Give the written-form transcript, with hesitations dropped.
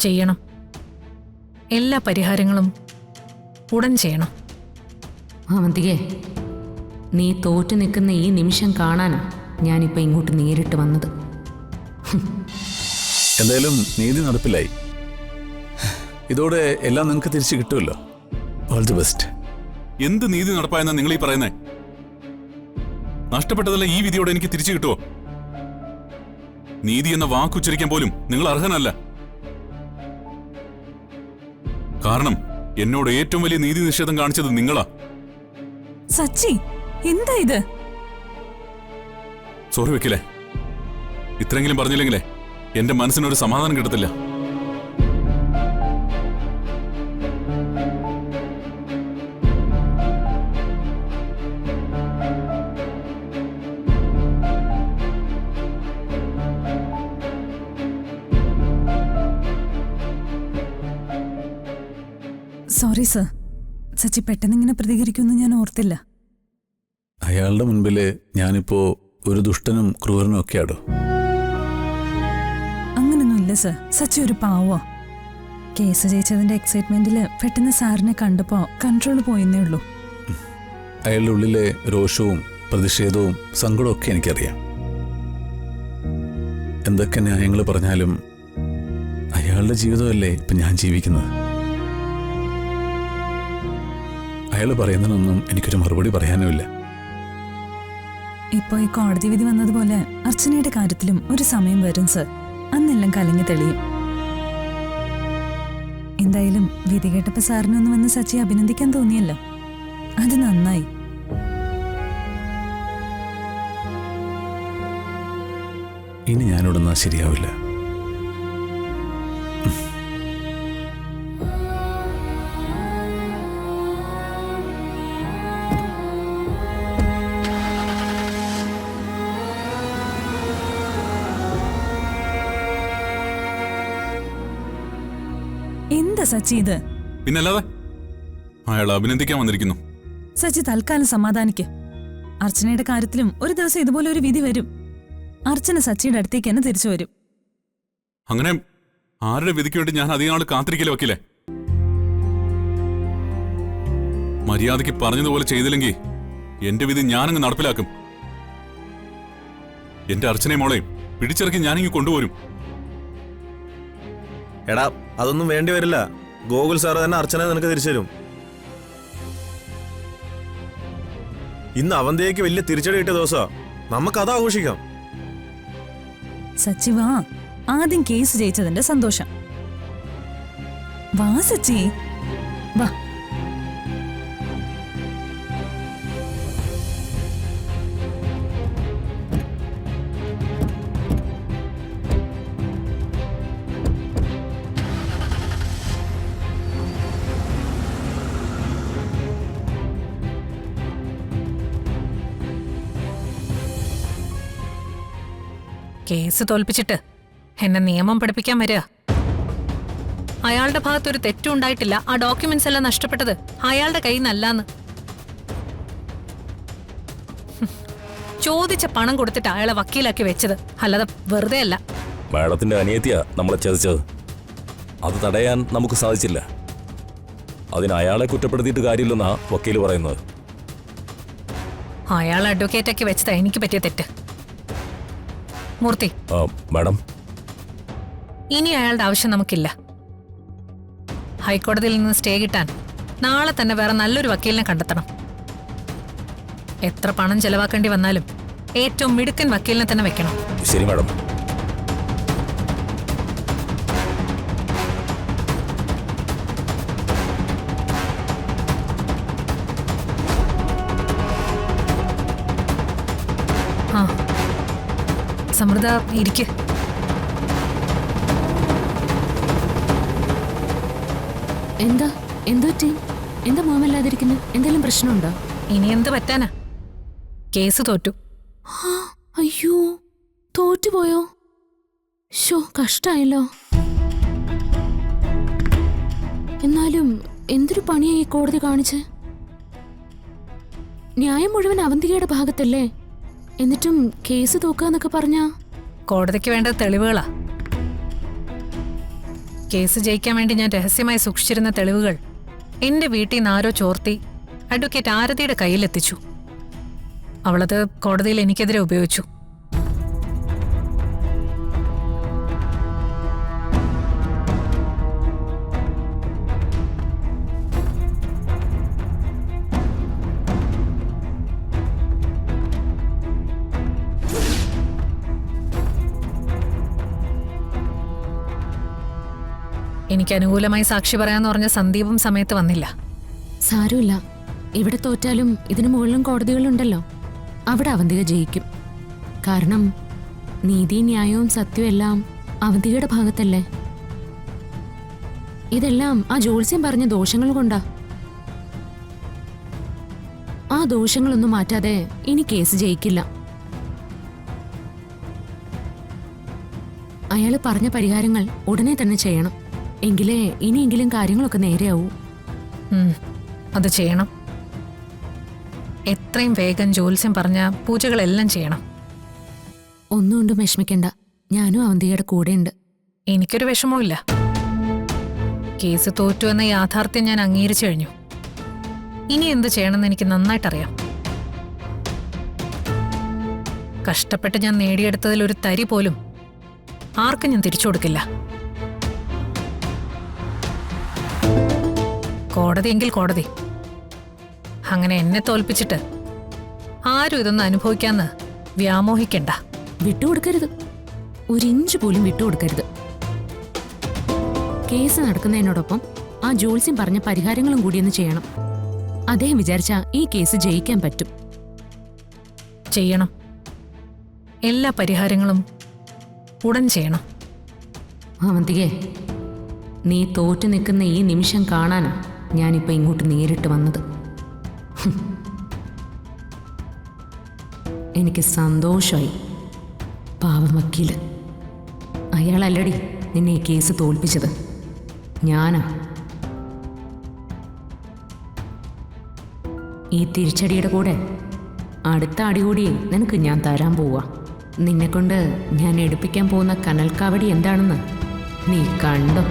ചെയ്യണം. എല്ലാ പരിഹാരങ്ങളും ഉടൻ ചെയ്യണം. അവന്തികേ, നീ തോറ്റു നിൽക്കുന്ന ഈ നിമിഷം കാണാനാ ഞാനിപ്പോൾ ഇങ്ങോട്ട് നേരിട്ട് വന്നത്. എന്തായാലും നീതി നടപ്പിലായി. ഇതോടെ എല്ലാം നിങ്ങൾക്ക് തിരിച്ചു കിട്ടുമല്ലോ. All the best. എന്ത് നീതി നടപ്പായെന്നാ നിങ്ങൾ ഈ പറയുന്നേ? നഷ്ടപ്പെട്ടതല്ല ഈ വിധിയോടെ എനിക്ക് തിരിച്ചു കിട്ടുമോ? നീതി എന്ന വാക്കുച്ചരിക്കാൻ പോലും നിങ്ങൾ അർഹനല്ല. കാരണം എന്നോട് ഏറ്റവും വലിയ നീതി നിഷേധം കാണിച്ചത് നിങ്ങളാ. സച്ചി, എന്താ ഇത്? സോറി വെക്കില്ലേ, ഇത്രയെങ്കിലും പറഞ്ഞില്ലെങ്കിലേ എന്റെ മനസ്സിനൊരു സമാധാനം കിട്ടത്തില്ല. സോറി സർ, സച്ചി പെട്ടെന്ന് ഇങ്ങനെ പ്രതികരിക്കുമെന്ന് ഞാൻ ഓർത്തില്ല. അയാളുടെ മുൻപില് ഞാനിപ്പോ ഒരു ദുഷ്ടനും ക്രൂരനും ഒക്കെയാടോ. അങ്ങനൊന്നുമില്ല സർ, സച്ചി ഒരു പാവോ. കേസ് ജയിച്ചതിന്റെ എക്സൈറ്റ്മെന്റില് പെട്ടെന്ന് സാറിനെ കണ്ടപ്പോ കൺട്രോൾ പോയെന്നേ ഉള്ളൂ. അയാളുടെ ഉള്ളിലെ രോഷവും പ്രതിഷേധവും സങ്കടവും ഒക്കെ എനിക്കറിയാം. എന്തൊക്കെ ന്യായങ്ങൾ പറഞ്ഞാലും അയാളുടെ ജീവിതമല്ലേ ഇപ്പം ഞാൻ ജീവിക്കുന്നത്. അയാൾ പറയുന്നതിനൊന്നും എനിക്കൊരു മറുപടി പറയാനുമില്ല. ഇപ്പൊ ഈ കോടതി വിധി വന്നതുപോലെ അർച്ചനയുടെ കാര്യത്തിലും ഒരു സമയം വരും സർ. അന്നെല്ലാം കലങ്ങി തെളിയും. എന്തായാലും വിധി കേട്ടപ്പോ സാറിനൊന്ന് വന്ന് സച്ചി അഭിനന്ദിക്കാൻ തോന്നിയല്ലോ, അത് നന്നായി. ഇനി ഞാനിവിടുന്ന് ശരിയാവില്ല. എന്താ സച്ചി ഇത്? പിന്നല്ലാതെ അയാൾ അഭിനന്ദിക്കാൻ വന്നിരിക്കുന്നു. സച്ചി തൽക്കാലം സമാധാനിക്ക്. അർച്ചനയുടെ കാര്യത്തിലും ഒരു ദിവസം ഇതുപോലെ ഒരു വിധി വരും. അർച്ചന സച്ചിയുടെ അടുത്തേക്ക് തന്നെ തിരിച്ചു വരും. അങ്ങനെ ആരുടെ വിധിക്ക് വേണ്ടി ഞാൻ അധികം നാൾ കാത്തിരിക്കലോ വക്കില്ലേ? മര്യാദയ്ക്ക് പറഞ്ഞതുപോലെ ചെയ്തില്ലെങ്കിൽ എന്റെ വിധി ഞാനങ്ങ് നടപ്പിലാക്കും. എന്റെ അർച്ചനയും മോളെയും പിടിച്ചിറക്കി ഞാനിങ്ങ് കൊണ്ടുപോരും. എടാ, അതൊന്നും വേണ്ടി വരില്ല. ഗോകുൽ സാറ് തന്നെ അർച്ചന നിനക്ക് തിരിച്ചു തരും. ഇന്ന് അവന്തിയേക്ക് വലിയ തിരിച്ചടി കിട്ടിയ ദിവസമാ. നമുക്കത് ആഘോഷിക്കാം. സച്ചി വാ, ആദ്യം കേസ് ജയിച്ചതിന്റെ സന്തോഷം. വാ സച്ചി, വാ. കേസ് തോൽപ്പിച്ചിട്ട് എന്നെ നിയമം പഠിപ്പിക്കാൻ വരിക. അയാളുടെ ഭാഗത്ത് ഒരു തെറ്റും ഉണ്ടായിട്ടില്ല. ആ ഡോക്യുമെന്റ്സ് എല്ലാം നഷ്ടപ്പെട്ടത് അയാളുടെ കയ്യിൽ നിന്നല്ലാന്ന്. ചോദിച്ച പണം കൊടുത്തിട്ട് അയാളെ വക്കീലാക്കി വെച്ചത്, അല്ലാതെ വെറുതെ അല്ല. മാഡത്തിന്റെ അനിയത്തിയാ നമ്മളെ ചതിച്ചത്. അത് തടയാൻ നമുക്ക് സാധിച്ചില്ല. അതിന് അയാളെ കുറ്റപ്പെടുത്തിയിട്ട് കാര്യമില്ലെന്നാ വക്കീൽ പറയുന്നത്. അയാൾ അഡ്വക്കേറ്റാക്കി വെച്ചതാ എനിക്ക് പറ്റിയ തെറ്റ്. മൂർത്തി, മാഡം, ഇനി അയാളുടെ ആവശ്യം നമുക്കില്ല. ഹൈക്കോടതിയിൽ നിന്ന് സ്റ്റേ കിട്ടാൻ നാളെ തന്നെ വേറെ നല്ലൊരു വക്കീലിനെ കണ്ടെത്തണം. എത്ര പണം ചെലവാക്കേണ്ടി വന്നാലും ഏറ്റവും മിടുക്കൻ വക്കീലിനെ തന്നെ വെക്കണം. ശരി മാഡം. ആ, സമൃദ്ധ ഇരിക്ക്. എന്താ പറ്റി? എന്താ മോമല്ലാതിരിക്കുന്നു? എന്തെങ്കിലും പ്രശ്നമുണ്ടോ? ഇനി എന്ത് പറ്റാനാ? കേസ് തോറ്റു. അയ്യോ, തോറ്റുപോയോ? ശോ, കഷ്ടായല്ലോ. എന്നാലും എന്തൊരു പണിയാ ഈ കോടതി കാണിച്ച്? ന്യായം മുഴുവൻ അവന്തികയുടെ ഭാഗത്തല്ലേ? എന്നിട്ടും കേസ് തോക്കാന്നൊക്കെ പറഞ്ഞാ? കോടതിക്ക് വേണ്ട തെളിവുകളാ. കേസ് ജയിക്കാൻ വേണ്ടി ഞാൻ രഹസ്യമായി സൂക്ഷിച്ചിരുന്ന തെളിവുകൾ എന്റെ വീട്ടിൽ നിന്ന് ആരോ ചോർത്തി അഡ്വക്കേറ്റ് ആരതിയുടെ കയ്യിലെത്തിച്ചു. അവളത് കോടതിയിൽ എനിക്കെതിരെ ഉപയോഗിച്ചു. എനിക്ക് അനുകൂലമായി സാക്ഷി പറയാന്ന് പറഞ്ഞ സന്ദീപും സമയത്ത് വന്നില്ല. സാരമില്ല, ഇവിടെ തോറ്റാലും ഇതിനു മുകളിലും കോടതികളുണ്ടല്ലോ. അവിടെ അവന്തിക ജയിക്കും. കാരണം നീതി, ന്യായവും സത്യവും എല്ലാം അവന്തികയുടെ ഭാഗത്തല്ലേ. ഇതെല്ലാം ആ ജോത്സ്യം പറഞ്ഞ ദോഷങ്ങൾ കൊണ്ടാ. ആ ദോഷങ്ങളൊന്നും മാറ്റാതെ ഇനി കേസ് ജയിക്കില്ല. അയാള് പറഞ്ഞ പരിഹാരങ്ങൾ ഉടനെ തന്നെ ചെയ്യണം. എങ്കിലേ ഇനിയെങ്കിലും കാര്യങ്ങളൊക്കെ നേരെയാവൂ. അത് ചെയ്യണം. എത്രയും വേഗം ജോത്സ്യം പറഞ്ഞ പൂജകളെല്ലാം ചെയ്യണം. ഒന്നുകൊണ്ടും വിഷമിക്കണ്ട, ഞാനും അവന്തികയുടെ കൂടെയുണ്ട്. എനിക്കൊരു വിഷമവും ഇല്ല. കേസ് തോറ്റു എന്ന യാഥാർത്ഥ്യം ഞാൻ അംഗീകരിച്ചു കഴിഞ്ഞു. ഇനി എന്ത് ചെയ്യണമെന്ന് എനിക്ക് നന്നായിട്ടറിയാം. കഷ്ടപ്പെട്ട് ഞാൻ നേടിയെടുത്തതിൽ ഒരു തരി പോലും ആർക്കും ഞാൻ തിരിച്ചു കൊടുക്കില്ല. കോടതിയെങ്കിൽ കോടതി. അങ്ങനെ എന്നെ തോൽപ്പിച്ചിട്ട് ആരും ഇതൊന്നും അനുഭവിക്കാന്ന് വ്യാമോഹിക്കണ്ട. വിട്ടുകൊടുക്കരുത്, ഒരു ഇഞ്ച് പോലും വിട്ടുകൊടുക്കരുത്. കേസ് നടക്കുന്നതിനോടൊപ്പം ആ ജോത്സ്യം പറഞ്ഞ പരിഹാരങ്ങളും കൂടിയൊന്ന് ചെയ്യണം. അദ്ദേഹം വിചാരിച്ചാ ഈ കേസ് ജയിക്കാൻ പറ്റും. ചെയ്യണം. എല്ലാ പരിഹാരങ്ങളും ഉടൻ ചെയ്യണം. അവന്തികേ, നീ തോറ്റു നിൽക്കുന്ന ഈ നിമിഷം കാണാനാ ഞാനിപ്പോൾ ഇങ്ങോട്ട് നേരിട്ട് വന്നത്. എനിക്ക് സന്തോഷമായി. പാവം വക്കീല്, അയാളല്ലടി നിന്നെ ഈ കേസ് തോൽപ്പിച്ചത്, ഞാനാ. ഈ തിരിച്ചടിയുടെ കൂടെ അടുത്ത അടികൂടി നിനക്ക് ഞാൻ തരാൻ പോവാ. നിന്നെക്കൊണ്ട് ഞാൻ എടുപ്പിക്കാൻ പോകുന്ന കനൽക്കാവടി എന്താണെന്ന് നീ കണ്ടോ?